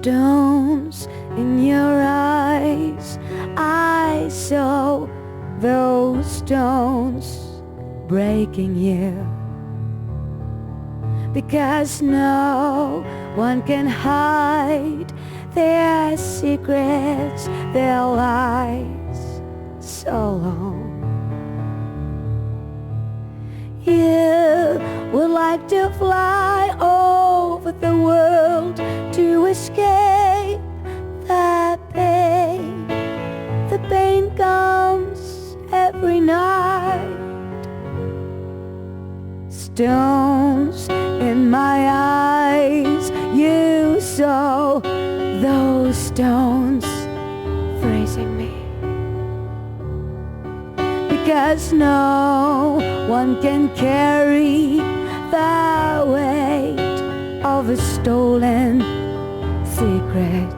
stones in your eyes. I saw those stones breaking you, because no one can hide their secrets, their lies so long. You would like to fly over the world to escape the pain. The pain comes every night. Stones in my eyes, you saw those stones freezing me, because no one can carry the weight of a stolen secret.